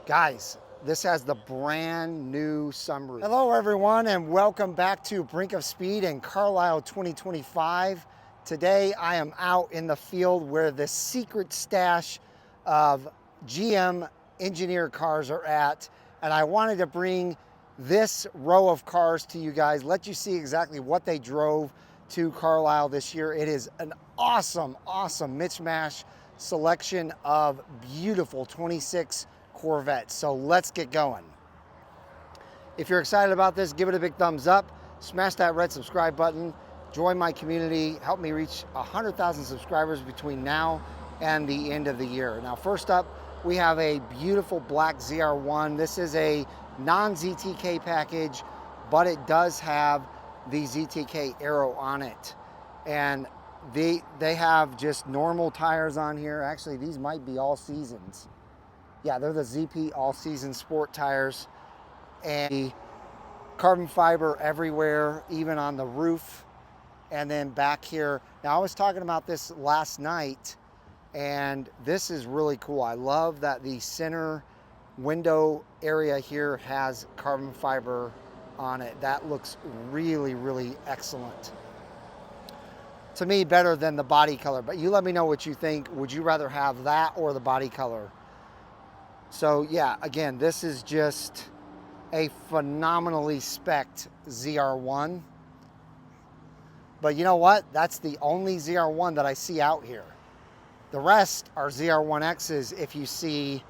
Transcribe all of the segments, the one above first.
Guys, this has the brand new sunroof. Hello everyone and welcome back to Brink of Speed in Carlisle 2025. Today I am out in the field where the secret stash of GM engineer cars are at, and I wanted to bring this row of cars to you guys, let you see exactly what they drove to Carlisle this year. It is an awesome mismatch selection of beautiful 26 Corvettes. So let's get going. If you're excited about this, give it a big thumbs up, smash that red subscribe button, join my community, help me reach 100,000 subscribers between now and the end of the year. Now, first up, we have a beautiful black ZR1. This is a non-ZTK package, but it does have the ZTK arrow on it. And they have just normal tires on here. Actually, these might be all seasons. Yeah, they're the ZP all-season sport tires, and carbon fiber everywhere, even on the roof, and then back here. Now, I was talking about this last night, and this is really cool. I love that the center window area here has carbon fiber on it. That looks really excellent. To me, better than the body color, but you let me know what you think. Would you rather have that or the body color? So yeah, again, this is just a phenomenally spec'd ZR1. But you know what? That's the only ZR1 that I see out here. The rest are ZR1Xs if you see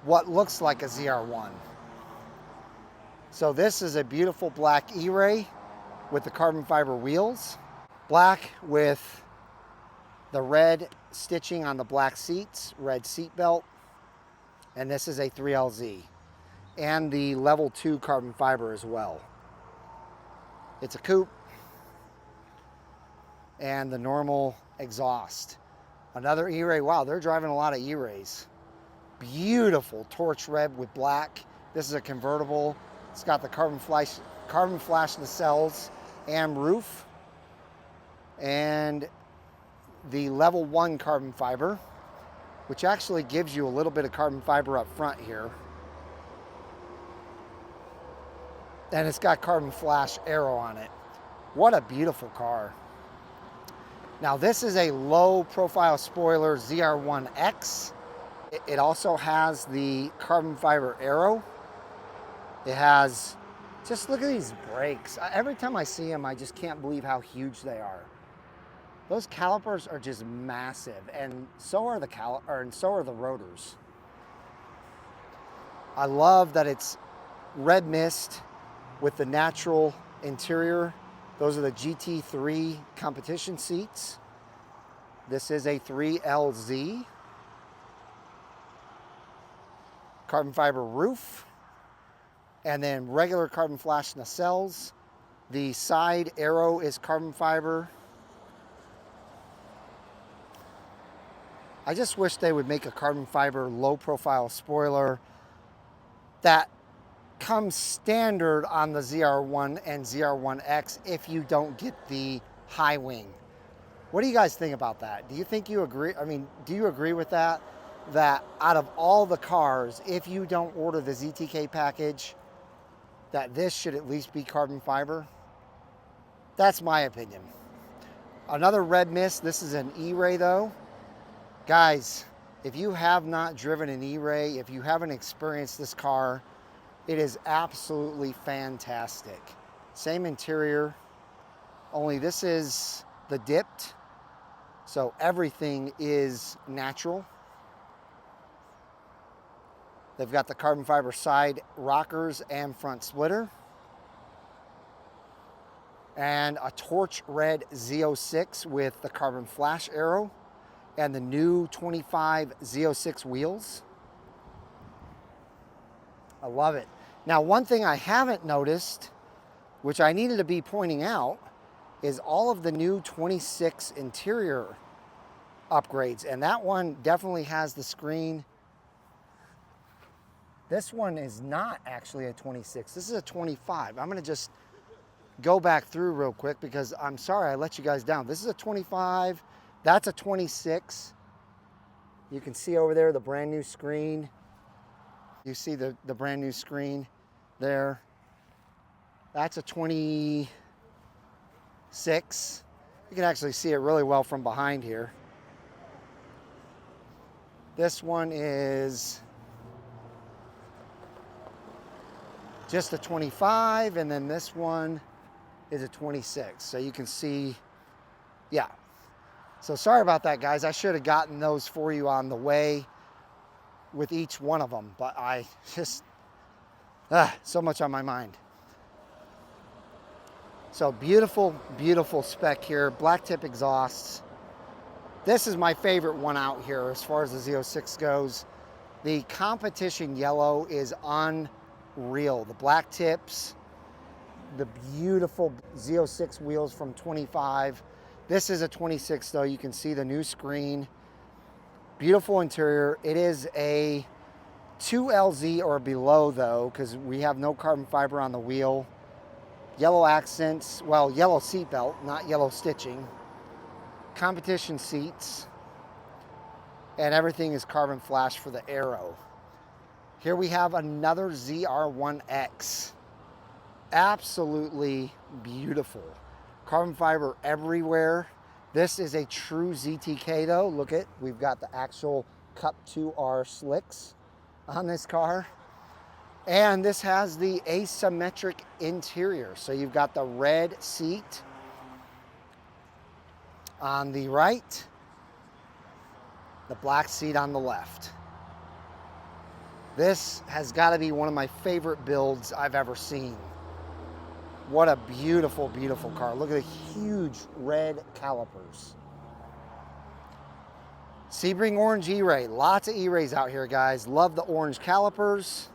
what looks like a ZR1. So this is a beautiful black E-Ray with the carbon fiber wheels. Black with the red stitching on the black seats, red seat belt, and this is a 3LZ, and the level 2 carbon fiber as well. It's a coupe, and the normal exhaust. Another E-Ray. Wow, they're driving a lot of E-Rays. Beautiful torch red with black. This is a convertible. It's got the carbon flash nacelles and roof, and the level 1 carbon fiber, which actually gives you a little bit of carbon fiber up front here. And it's got carbon flash arrow on it. What a beautiful car. Now, this is a low profile spoiler ZR1X. It also has the carbon fiber arrow. It has, just look at these brakes. Every time I see them, I just can't believe how huge they are. Those calipers are just massive, and so are the rotors. I love that it's red mist with the natural interior. Those are the GT3 competition seats. This is a 3LZ. Carbon fiber roof, and then regular carbon flash nacelles. The side arrow is carbon fiber. I just wish they would make a carbon fiber low profile spoiler that comes standard on the ZR1 and ZR1X if you don't get the high wing. What do you guys think about that? Do you think you agree? I mean, do you agree with that? That out of all the cars, if you don't order the ZTK package, that this should at least be carbon fiber? That's my opinion. Another red mist. This is an E-Ray though. Guys, if you have not driven an E-Ray, if you haven't experienced this car, it is absolutely fantastic. Same interior, only this is the dipped, so everything is natural. They've got the carbon fiber side rockers and front splitter, and a torch red Z06 with the carbon flash arrow, and the new 25 Z06 wheels. I love it. Now, one thing I haven't noticed, which I needed to be pointing out, is all of the new 26 interior upgrades. And that one definitely has the screen. This one is not actually a 26. This is a 25. I'm gonna just go back through real quick because I'm sorry I let you guys down. This is a 25. That's a 26. You can see over there the brand new screen. You see the brand new screen there. That's a 26. You can actually see it really well from behind here. This one is just a 25, and then this one is a 26. So you can see, yeah. So sorry about that, guys. I should have gotten those for you on the way with each one of them, but I just, so much on my mind. So beautiful, beautiful spec here. Black tip exhausts. This is my favorite one out here as far as the Z06 goes. The competition yellow is unreal. The black tips, the beautiful Z06 wheels from 25. This is a 26 though. You can see the new screen. Beautiful interior. It is a 2LZ or below though, because we have no carbon fiber on the wheel. Yellow accents, well, yellow seat belt, not yellow stitching. Competition seats. And everything is carbon flash for the aero. Here we have another ZR1X. Absolutely beautiful. Carbon fiber everywhere. This is a true ZTK though. Look at, we've got the actual Cup 2R slicks on this car. And this has the asymmetric interior. So you've got the red seat on the right, the black seat on the left. This has got to be one of my favorite builds I've ever seen. What a beautiful, beautiful car. Look at the huge red calipers. Sebring orange E-Ray. Lots of E-Rays out here, guys. Love the orange calipers.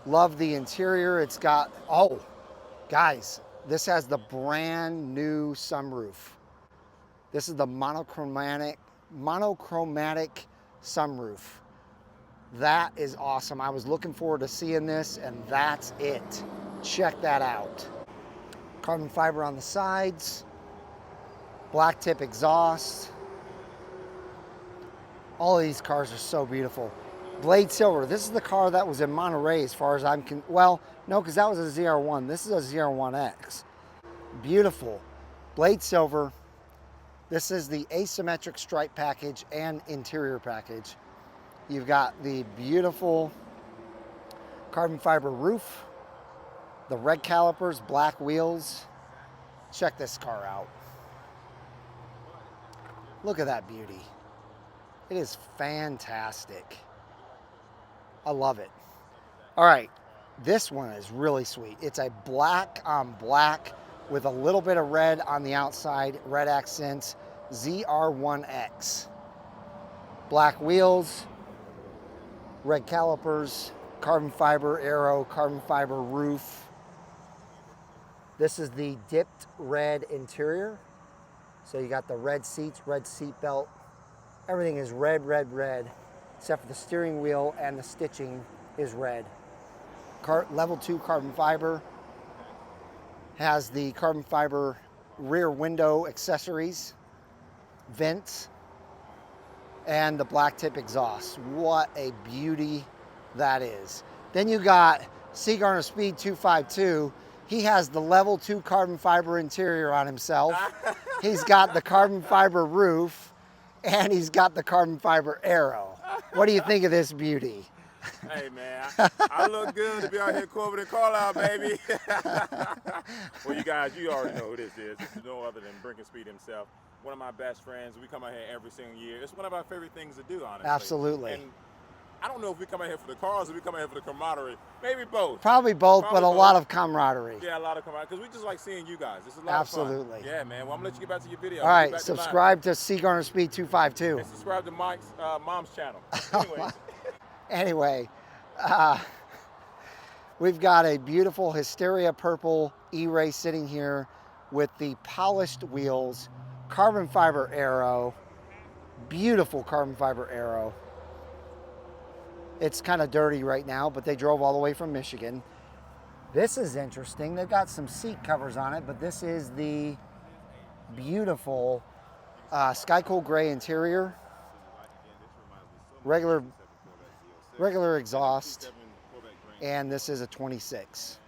Love the interior. It's got, oh, guys, this has the brand new sunroof. This is the monochromatic sunroof. That is awesome. I was looking forward to seeing this, and that's it. Check that out. Carbon fiber on the sides, black tip exhaust. All of these cars are so beautiful. Blade silver. This is the car that was in Monterey as far as I'm well, no, because that was a ZR1. This is a ZR1X. Beautiful. Blade silver. This is the asymmetric stripe package and interior package. You've got the beautiful carbon fiber roof, the red calipers, black wheels. Check this car out. Look at that beauty. It is fantastic. I love it. All right, this one is really sweet. It's a black on black with a little bit of red on the outside, red accents, ZR1X. Black wheels, red calipers, carbon fiber aero, carbon fiber roof. This is the dipped red interior. So you got the red seats, red seat belt. Everything is red, red, red, except for the steering wheel and the stitching is red. Level 2 carbon fiber. Has the carbon fiber rear window accessories, vents, and the black tip exhaust. What a beauty that is. Then you got Seagarner Speed 252. He has the level 2 carbon fiber interior on himself. He's got the carbon fiber roof, and he's got the carbon fiber aero. What do you think of this beauty? Hey man, I look good to be out here Corvette and Carlisle, baby. Well, you guys, you already know who this is. This is no other than Brinking Speed himself. One of my best friends. We come out here every single year. It's one of our favorite things to do, honestly. Absolutely. And I don't know if we come out here for the cars or we come out here for the camaraderie. Maybe both. Probably both, but a lot of camaraderie. Yeah, a lot of camaraderie. Because we just like seeing you guys. This is a lot Absolutely. of fun. Yeah, man. Well, I'm going to let you get back to your video. All right, subscribe to Seagarner Speed 252. And subscribe to Mike's mom's channel. Anyway, we've got a beautiful Hysteria purple E-Ray sitting here with the polished wheels, carbon fiber aero, beautiful carbon fiber aero. It's kind of dirty right now, but they drove all the way from Michigan. This is interesting. They've got some seat covers on it, but this is the beautiful sky coal gray interior. regular 27 Corvette Z06. regular exhaust, 27 Corvette green. and this is a 26.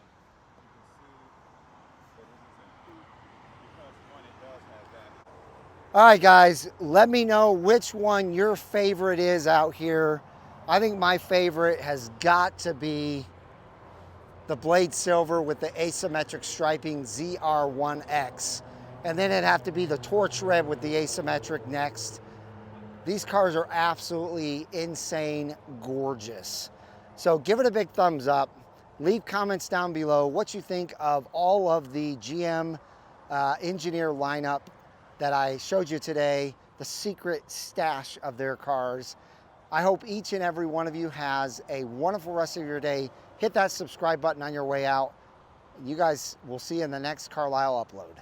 All right, guys, let me know which one your favorite is out here. I think my favorite has got to be the blade silver with the asymmetric striping ZR1X. And then it'd have to be the torch red with the asymmetric next. These cars are absolutely insane gorgeous. So give it a big thumbs up. Leave comments down below what you think of all of the GM engineer lineup that I showed you today, the secret stash of their cars. I hope each and every one of you has a wonderful rest of your day. Hit that subscribe button on your way out. You guys will see you in the next Carlisle upload.